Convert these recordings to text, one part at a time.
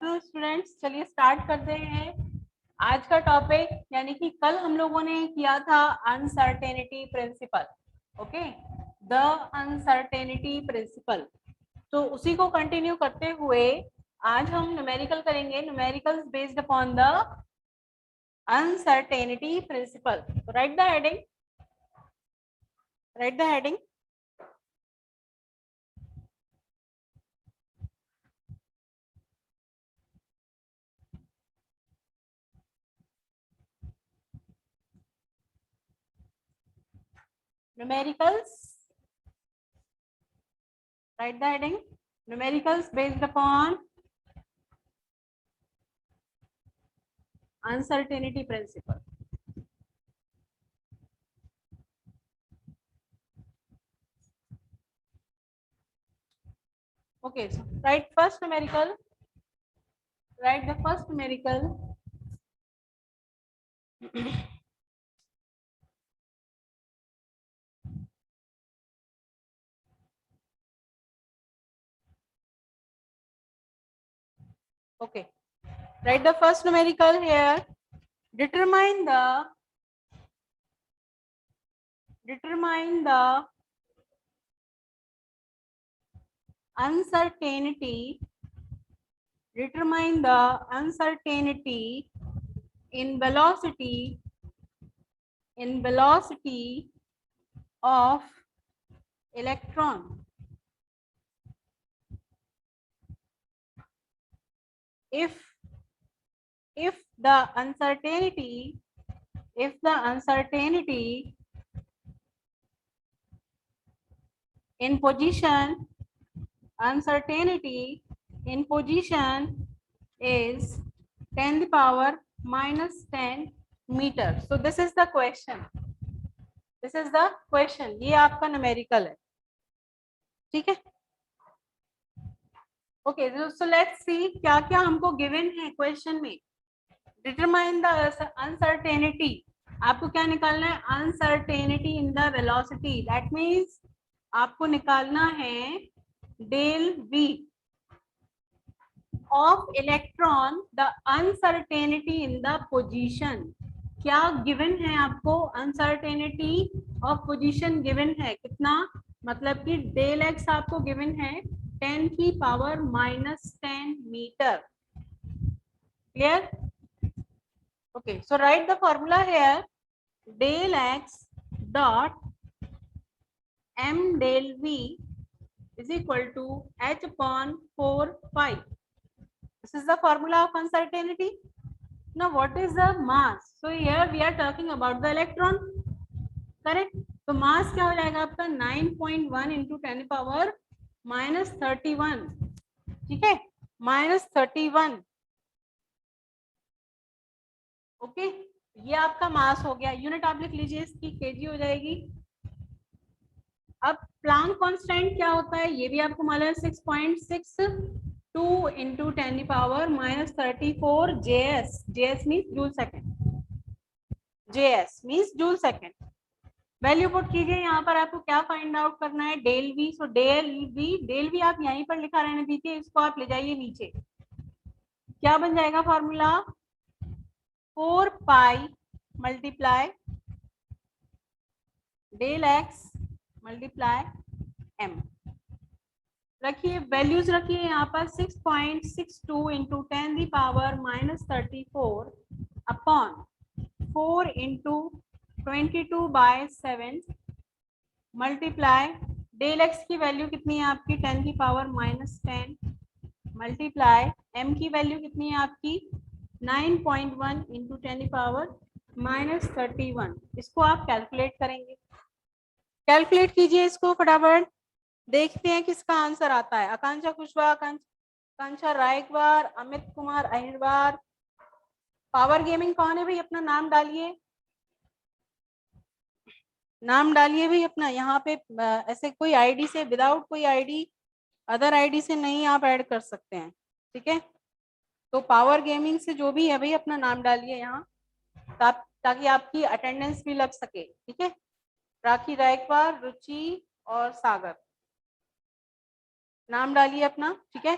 Afternoon students, चलिए start करते हैं आज का टॉपिक। यानी कि कल हम लोगों ने किया था uncertainty principle. Okay, the uncertainty principle. तो उसी को कंटिन्यू करते हुए आज हम न्यूमेरिकल करेंगे, numericals based upon the uncertainty principle. Right the heading, right the heading. numericals, write the heading, numericals based upon uncertainty principle. Okay, so write first numerical, write the first numerical. Okay, write the first numerical here. Determine the uncertainty. Determine the uncertainty in velocity of electron. If the uncertainty in position is 10 to the power minus 10 meter. So this is the question. ये आपका numerical है, ठीक है। Okay, so let's see क्या क्या हमको given है question में। डिटरमाइन द अनसर्टेनिटी, आपको क्या निकालना है? Uncertainty in the velocity. That means आपको निकालना है del v of electron, the uncertainty in the position. क्या गिवन है आपको? अनसर्टेनिटी ऑफ पोजीशन गिवन है। कितना? मतलब कि डेल एक्स आपको गिवन है 10 की power minus 10 metre. Clear? Okay, so write the formula here, del x dot m del v is equal to h upon 4 pi. This is the formula of uncertainty. Now what is the mass? So here we are talking about the electron, correct? तो mass क्या हो जाएगा आपका? 9.1 into 10 power minus 31, ठीक है, minus 31। Okay, ये आपका मास हो गया। यूनिट आप लिख लीजिए इसकी, केजी हो जाएगी। अब प्लांक कांस्टेंट क्या होता है ये भी आपको मालूम है, 6.62 into 10 power minus 34 JS। JS means joule second, JS means joule second. Value put कीजिए, यहाँ पर आपको क्या फाइंड आउट करना है? Del v. So del v आप यहीं पर लिखा रहने दीजिए, इसको आप ले जाइए नीचे। क्या बन जाएगा formula? 4 pi multiply del x multiply m. रखिए वैल्यूज, रखिए यहाँ पर 6.62 into 10 the power minus 34 upon 4 into 22/7 multiply del x की वैल्यू कितनी है आपकी? 10 की पावर माइनस 10 मल्टीप्लाई एम की वैल्यू कितनी है आपकी? 9.1 इंटू 10 की पावर माइनस 31। इसको आप कैलकुलेट करेंगे। कैलकुलेट कीजिए इसको फटाफट, देखते हैं किसका आंसर आता है। आकांक्षा कुशवाहा, आकांक्षा रायकवार, अमित कुमार अहिरवार। पावर गेमिंग कौन है भाई? अपना नाम डालिए, नाम डालिए भाई अपना। यहाँ पे ऐसे कोई आईडी से, विदाउट कोई आईडी, अदर आईडी से नहीं आप ऐड कर सकते हैं, ठीक है। तो पावर गेमिंग से जो भी है भाई अपना नाम डालिए यहाँ, ताकि आपकी अटेंडेंस भी लग सके, ठीक है। राखी रायकवार, रुचि और सागर, नाम डालिए अपना, ठीक है।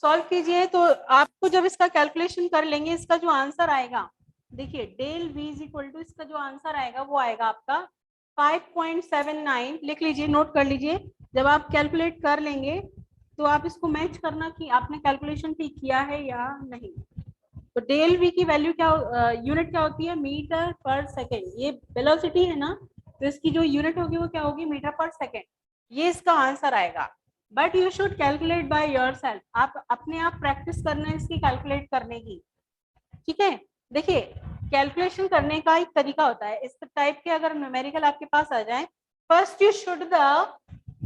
सॉल्व कीजिए। तो आपको जब इसका कैलकुलेशन कर लेंगे, इसका जो आंसर आएगा, देखिए del v is equal to, इसका जो आंसर आएगा वो आएगा आपका 5.79। लिख लीजिए, नोट कर लीजिए। जब आप कैलकुलेट कर लेंगे तो आप इसको मैच करना कि आपने कैलकुलेशन ठीक किया है या नहीं। तो डेल v की वैल्यू क्या, यूनिट क्या होती है, मीटर पर सेकेंड। ये वेलोसिटी है ना, तो इसकी जो यूनिट होगी वो क्या होगी, मीटर पर सेकेंड। ये इसका आंसर आएगा। But you should calculate by yourself. आप अपने आप प्रैक्टिस करना है इसकी कैलकुलेट करने की, ठीक है। देखिए, कैलकुलेशन करने का एक तरीका होता है। इस टाइप के अगर न्यूमेरिकल आपके पास आ जाए, first you should the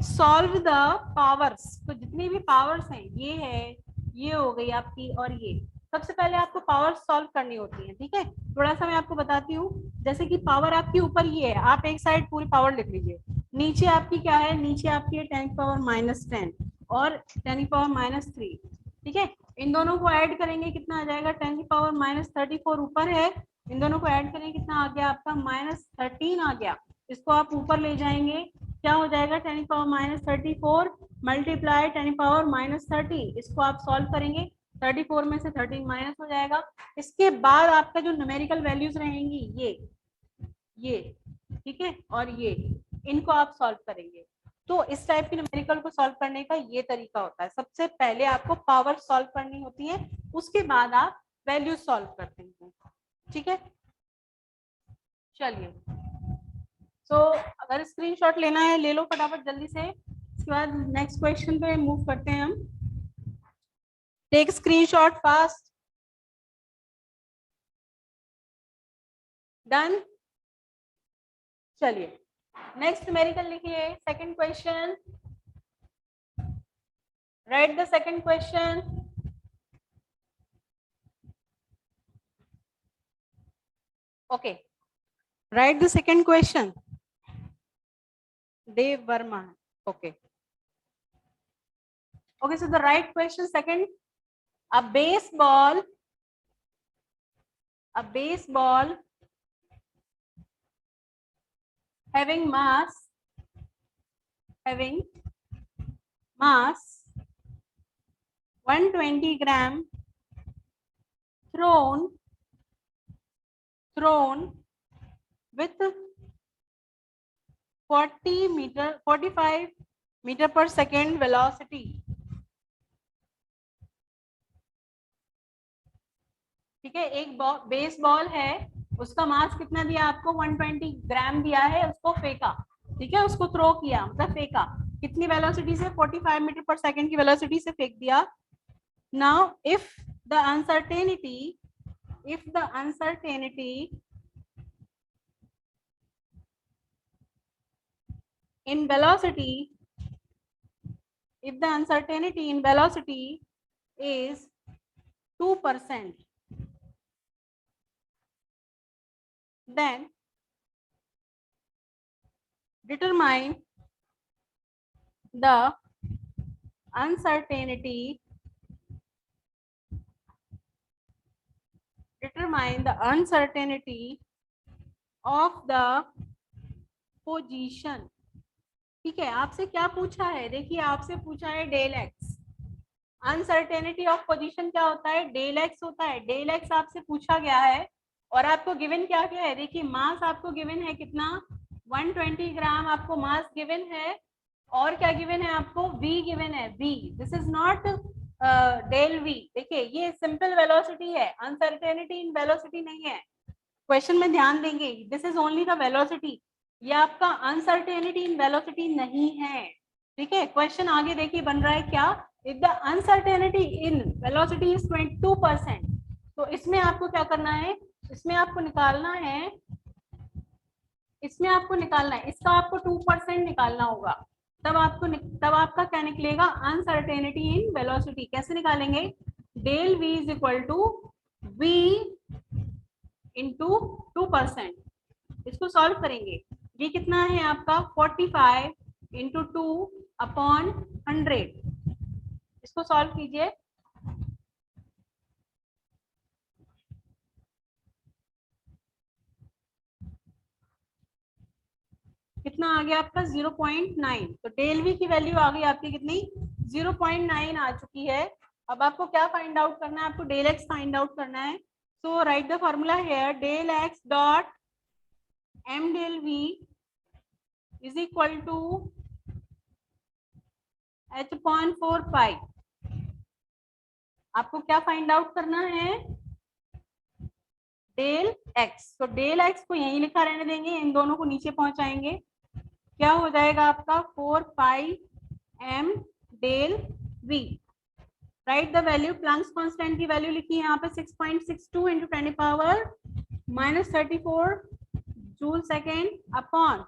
solve the powers. तो जितनी भी पावर्स हैं, ये है, ये हो गई आपकी, और ये सबसे पहले आपको पावर सॉल्व करनी होती है, ठीक है। थोड़ा सा मैं आपको बताती हूँ। जैसे कि पावर आपकी ऊपर ये है, आप एक साइड पूरी पावर लिख लीजिए। नीचे आपकी क्या है, नीचे आपकी है 10⁻⁻10 और 10⁻³ ठीक है। इन दोनों को ऐड करेंगे, कितना आ जाएगा, 10⁻34 ऊपर है। इन दोनों को ऐड करेंगे, कितना आ गया आपका, -13 आ गया। इसको आप ऊपर ले जाएंगे, क्या हो जाएगा, 10⁻34 मल्टीप्लाई 10⁻30। इसको आप सॉल्व करेंगे, 34 में से 13 माइनस हो जाएगा। इसके बाद आपका जो न्यूमेरिकल वैल्यूज रहेंगी, ये ठीक है, और ये, इनको आप सॉल्व करेंगे। तो इस टाइप के न्यूमेरिकल को सॉल्व करने का ये तरीका होता है। सबसे पहले आपको पावर सॉल्व करनी होती है, उसके बाद आप वैल्यू सॉल्व करते हैं, ठीक है। चलिए, सो अगर स्क्रीनशॉट लेना है ले लो फटाफट जल्दी से। इसके बाद नेक्स्ट क्वेश्चन पे मूव करते हैं हम। Take screenshot fast. डन। चलिए, नेक्स्ट न्यूमेरिकल लिखिए, second question. Write the second question. Okay, write the second question. Dev Verma. Okay. Okay, so the right question second, a baseball having mass 120 gram thrown with 45 meter per second velocity. ठीक है, एक base ball है, उसका मास कितना दिया आपको, 120 ग्राम दिया है, उसको फेंका, ठीक है, उसको थ्रो किया, मतलब फेंका, कितनी वेलोसिटी से, 45 मीटर पर सेकेंड की वेलोसिटी से फेंक दिया। Now if the uncertainty in velocity is 2%, then determine the uncertainty of the position। ठीक है, आपसे क्या पूछा है, देखिए आपसे पूछा है del x. Uncertainty of position क्या होता है, डेल एक्स होता है। डेल एक्स आपसे पूछा गया है और आपको गिवन क्या क्या है, देखिए मास आपको गिवन है कितना, 120 ग्राम आपको मास गिवन है, और क्या गिवन है आपको, v गिवन है, v। This is not del v। देखिए ये सिंपल वेलोसिटी है, अनसर्टेनिटी इन वेलोसिटी नहीं है। क्वेश्चन में ध्यान देंगे, this is only the velocity, ये आपका अनसर्टेनिटी इन वेलोसिटी नहीं है, ठीक है। क्वेश्चन आगे देखिए बन रहा है क्या, if the uncertainty in velocity is 22%, तो इसमें आपको क्या करना है, इसमें आपको निकालना है, इसका आपको 2% निकालना होगा, तब आपका क्या निकलेगा, अनसर्टेनिटी इन वेलोसिटी। कैसे निकालेंगे, del v is equal to v into 2%। इसको सॉल्व करेंगे, ये कितना है आपका 45 इंटू 2/100। इसको सॉल्व कीजिए, कितना आ गया आपका 0.9। तो डेल वी की वैल्यू आ गई आपकी कितनी, 0.9 आ चुकी है। अब आपको क्या फाइंड आउट करना है, आपको डेल एक्स फाइंड आउट करना है. So write the formula here, del x dot m del v is equal to h upon 4 pi. आपको क्या फाइंड आउट करना है, डेल एक्स. तो डेल एक्स को यहीं लिखा रहने देंगे, इन दोनों को नीचे पहुंचाएंगे. क्या हो जाएगा आपका 4 pi m del v. Write the value, Planck's constant की वैल्यू लिखी है यहाँ पे 6.62 into 10 power -34 joule second upon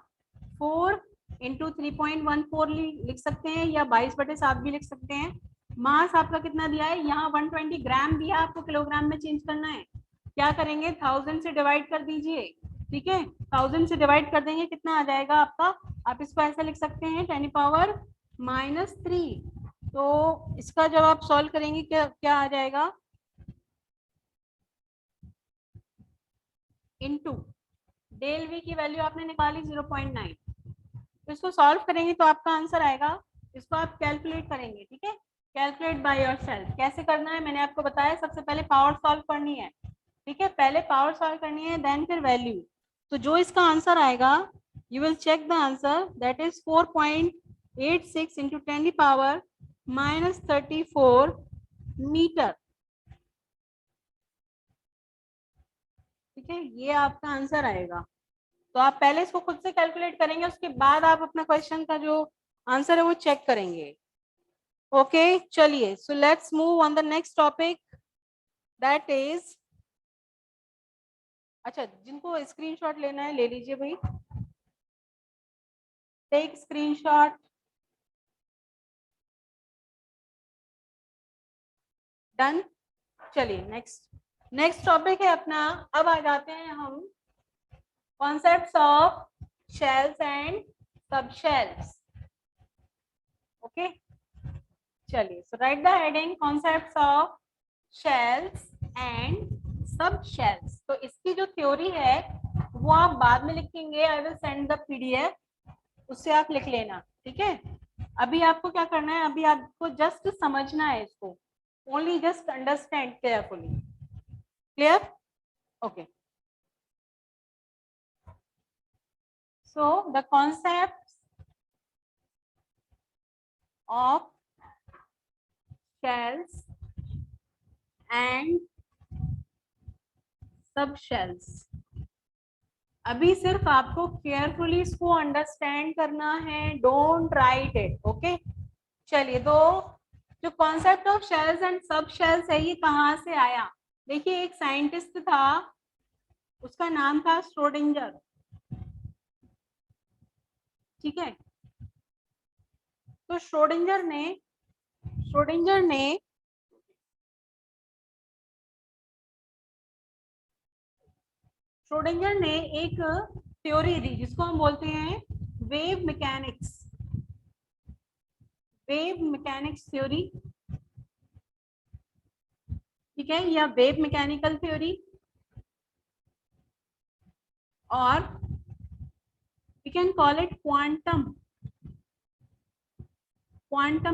4 into 3.14 लिख सकते हैं, या 22/7 भी लिख सकते हैं. मास आपका कितना दिया है यहाँ 120 ग्राम दिया, आपको किलोग्राम में चेंज करना है. क्या करेंगे, 1000 से डिवाइड कर दीजिए. ठीक है, 1000 से डिवाइड कर देंगे, कितना आ जाएगा आपका. आप इसको ऐसे लिख सकते हैं 10 पावर -3. तो इसका जब आप सॉल्व करेंगे क्या क्या आ जाएगा, इनटू डेल वी की वैल्यू आपने निकाली 0.9. तो इसको सॉल्व करेंगे तो आपका आंसर आएगा. इसको आप कैलकुलेट करेंगे. ठीक है, कैलकुलेट बाय योरसेल्फ. कैसे करना है मैंने आपको बताया, सबसे पहले पावर सॉल्व करनी है. ठीक है, पहले पावर सॉल्व करनी है, देन फिर वैल्यू. तो जो इसका आंसर आएगा, you will check the answer, that is 4.86 into 10 power -34 metre. ठीक है, ये आपका आंसर आएगा. तो आप पहले इसको खुद से कैलकुलेट करेंगे, उसके बाद आप अपना क्वेश्चन का जो आंसर है वो चेक करेंगे. ओके चलिए, so let's move on the next topic, that is, अच्छा जिनको स्क्रीनशॉट लेना है ले लीजिए भाई, टेक स्क्रीनशॉट. डन. चलिए नेक्स्ट टॉपिक है अपना. अब आ जाते हैं हम concepts of shells and subshells. Okay चलिए, so write the heading, concepts of shells and subshells. तो इसकी जो थ्योरी है वो आप बाद में लिखेंगे, I will send the PDF, उससे आप लिख लेना. ठीक है, अभी आपको क्या करना है, अभी आपको जस्ट समझना है इसको, only just understand carefully. Clear? Okay. So the concept of shells and सब शेल्स. अभी सिर्फ आपको केयरफुली इसको अंडरस्टैंड करना है, डोंट राइट इट. ओके चलिए, तो जो कॉन्सेप्ट ऑफ शेल्स एंड सब शेल्स है ये कहाँ से आया. देखिए, एक साइंटिस्ट था, उसका नाम था श्रोडिंगर. ठीक है, तो श्रोडिंगर ने एक थ्योरी दी जिसको हम बोलते हैं वेव मैकेनिक्स थ्योरी. ठीक है, या वेव मैकेनिकल थ्योरी, और we can call it quantum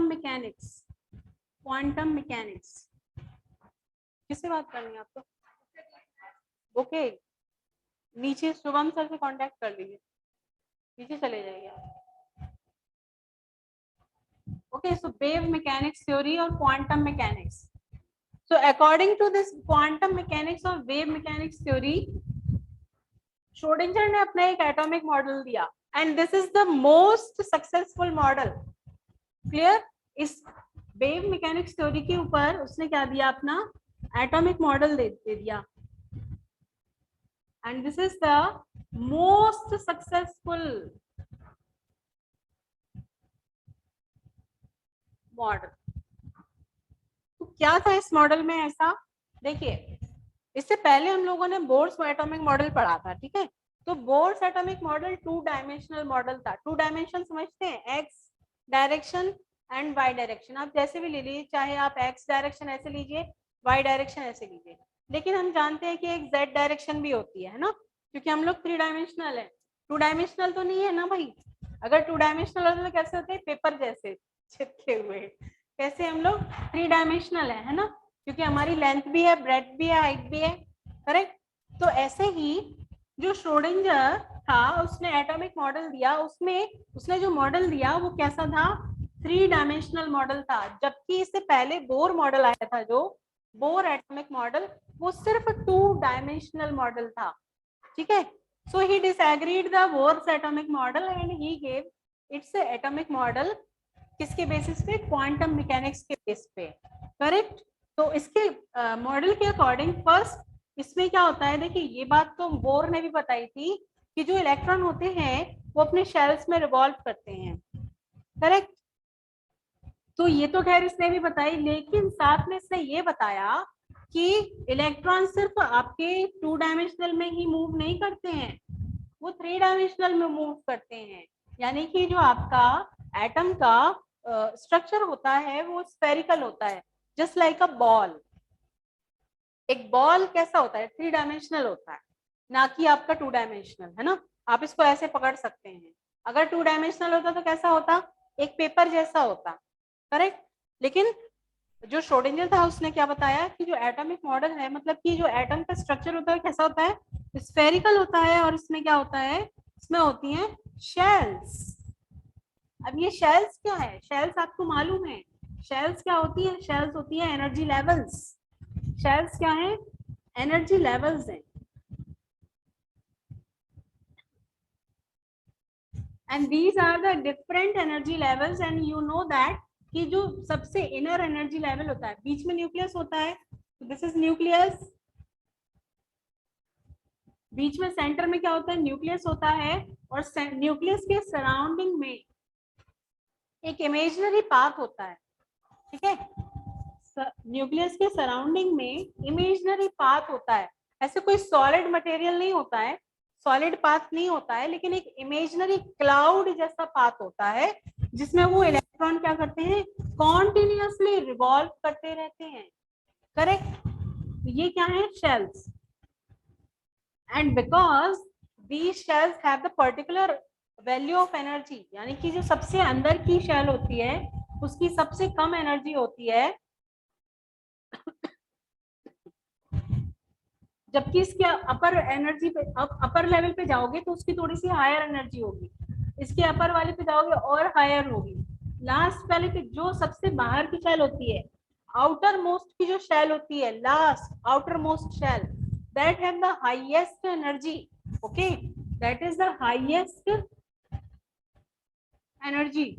mechanics. किससे बात करनी है आपको? ओके, नीचे शुभम सर से कांटेक्ट कर लीजिए, नीचे चले जाइए. Okay, so wave mechanics theory और quantum mechanics. So according to this quantum mechanics और वेव मैकेनिक्स थ्योरी, श्रोडिंगर ने अपना एक एटॉमिक मॉडल दिया, and this is the most successful model. Clear? इस वेव मैकेनिक्स थ्योरी के ऊपर उसने क्या दिया, अपना एटॉमिक मॉडल दे दिया, and this is the most successful model. तो क्या था इस मॉडल में ऐसा, देखिए इससे पहले हम लोगों ने बोर्स एटॉमिक मॉडल पढ़ा था. ठीक है, तो Bohr's atomic model 2 dimensional model था. 2 डायमेंशन समझते हैं, x direction and y direction. आप जैसे भी ले लीजिए, चाहे आप एक्स डायरेक्शन ऐसे लीजिए, वाई डायरेक्शन ऐसे लीजिए, लेकिन हम जानते हैं कि एक जेड डायरेक्शन भी होती है ना, क्योंकि हम लोग 3 डायमेंशनल है. 2 डायमेंशनल तो नहीं है ना भाई. अगर 2 डायमेंशनल होते तो कैसे होते, पेपर जैसे चिपके हुए. कैसे हम लोग 3 डायमेंशनल है ना, क्योंकि हमारी लेंथ भी है, ब्रेथ भी है, हाइट भी है, करेक्ट। तो ऐसे ही जो श्रोडिंगर था उसने एटॉमिक मॉडल दिया, उसमें उसने जो मॉडल दिया वो कैसा था, 3 डायमेंशनल मॉडल था, जबकि इससे पहले बोर मॉडल आया था, जो बोर एटॉमिक मॉडल, वो सिर्फ 2 डायमेंशनल मॉडल था, ठीक है। So he disagreed the Bohr's atomic model and he gave its atomic model किसके बेसिस पे, क्वांटम मैकेनिक्स के बेस पे, करेक्ट। तो इसके मॉडल के अकॉर्डिंग फर्स्ट इसमें क्या होता है, देखिए ये बात तो बोर ने भी बताई थी कि जो इलेक्ट्रॉन होते हैं वो अपने शेल्स में रिवॉल्व करते हैं, करेक्ट। तो ये तो खैर इसने भी बताई, लेकिन साथ में इसने ये बताया कि इलेक्ट्रॉन सिर्फ आपके 2 डायमेंशनल में ही मूव नहीं करते हैं, वो 3 डायमेंशनल में मूव करते हैं। यानी कि जो आपका एटम का स्ट्रक्चर होता है वो स्फेरिकल होता है, जस्ट लाइक अ बॉल। एक बॉल कैसा होता है, 3 डायमेंशनल होता है, ना कि आपका 2 डायमेंशनल, है ना। आप इसको ऐसे पकड़ सकते हैं, अगर 2 डायमेंशनल होता तो कैसा होता, एक पेपर जैसा होता, करेक्ट। लेकिन जो श्रोडिंगर था उसने क्या बताया कि जो एटॉमिक मॉडल है, मतलब कि जो एटम का स्ट्रक्चर होता है कैसा होता है, स्फेरिकल होता है, और इसमें क्या होता है, इसमें होती हैं शेल्स। अब ये शेल्स क्या है, शेल्स आपको मालूम है, शेल्स क्या होती है, शेल्स होती है एनर्जी लेवल्स। शेल्स क्या है, एनर्जी लेवल्स है। And these are the different energy levels, and you know that कि जो सबसे इनर एनर्जी लेवल होता है, बीच में न्यूक्लियस होता है, दिस इज न्यूक्लियस, बीच में सेंटर में क्या होता है, न्यूक्लियस होता है, और न्यूक्लियस के सराउंडिंग में एक इमेजिनरी पाथ होता है, ठीक है। न्यूक्लियस के सराउंडिंग में इमेजिनरी पाथ होता है, ऐसे कोई सॉलिड मटेरियल नहीं होता है, सॉलिड पाथ नहीं होता है, लेकिन एक इमेजिनरी क्लाउड जैसा पाथ होता है, जिसमें वो इलेक्ट्रॉन क्या करते हैं, कॉन्टिन्यूअसली रिवॉल्व करते रहते हैं, करेक्ट। ये क्या है, shells. And because these shells have the particular value of energy, यानी कि जो सबसे अंदर की शेल होती है उसकी सबसे कम एनर्जी होती है, जबकि इसके अपर एनर्जी पे, अपर लेवल पे जाओगे तो उसकी थोड़ी सी हायर एनर्जी होगी, इसके अपर वाले पे जाओगे और हायर होगी। लास्ट वाले पे जो सबसे बाहर की शेल होती है, आउटर मोस्ट की जो शेल होती है, last outer most shell, that have the highest energy, okay, that is the highest energy.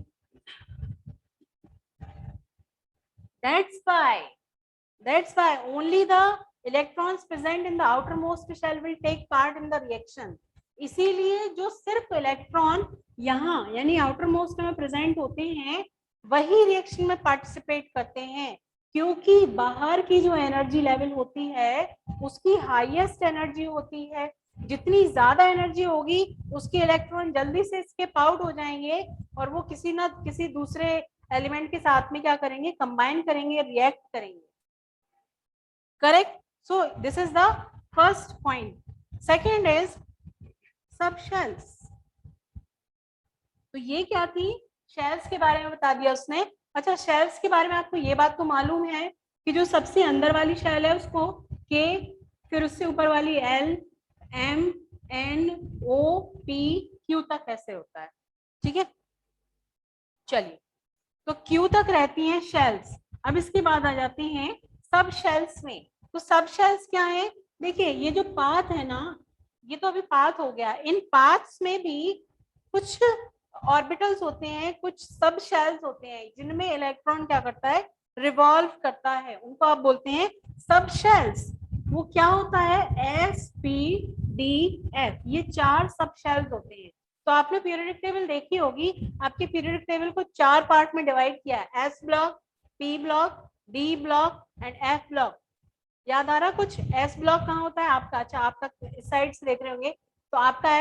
That's why only the electrons present in the outermost shell will take part in the reaction. इसीलिए जो सिर्फ electron यहाँ यानी outer most में present होते हैं वही reaction में पार्टिसिपेट करते हैं, क्योंकि बाहर की जो एनर्जी लेवल होती है उसकी हाईएस्ट एनर्जी होती है। जितनी ज्यादा एनर्जी होगी उसके इलेक्ट्रॉन जल्दी से स्केप आउट हो जाएंगे और वो किसी ना किसी दूसरे एलिमेंट के साथ में क्या करेंगे, कंबाइन करेंगे, रिएक्ट करेंगे, correct. So this is the first point. Second is सब शेल्स। तो ये क्या थी, शेल्स के बारे में बता दिया उसने। अच्छा, शेल्स के बारे में आपको ये बात तो मालूम है कि जो सबसे अंदर वाली शेल है उसको के, फिर उससे ऊपर वाली एल, एम, एन, ओ, पी, क्यू तक ऐसे होता है, ठीक है। चलिए, तो क्यू तक रहती हैं शेल्स। अब इसके बाद आ जाती हैं सब शेल्स में। तो सब शेल्स क्या है, देखिए ये जो पाथ है ना, ये तो अभी पाथ हो गया, इन पाथ्स में भी कुछ ऑर्बिटल्स होते हैं, कुछ सब शेल्स होते हैं जिनमें इलेक्ट्रॉन क्या करता है, रिवॉल्व करता है, उनको आप बोलते हैं सब शेल्स। वो क्या होता है, एस, पी, डी, एफ, ये 4 सब शेल्स होते हैं। तो आपने पीरियोडिक टेबल देखी होगी, आपके पीरियोडिक टेबल को 4 पार्ट में डिवाइड किया है, S block, P block, D block and F block. याद आ रहा कुछ, एस ब्लॉक कहाँ होता है आपका, अच्छा आपका इस साइड से देख रहे होंगे, तो आपका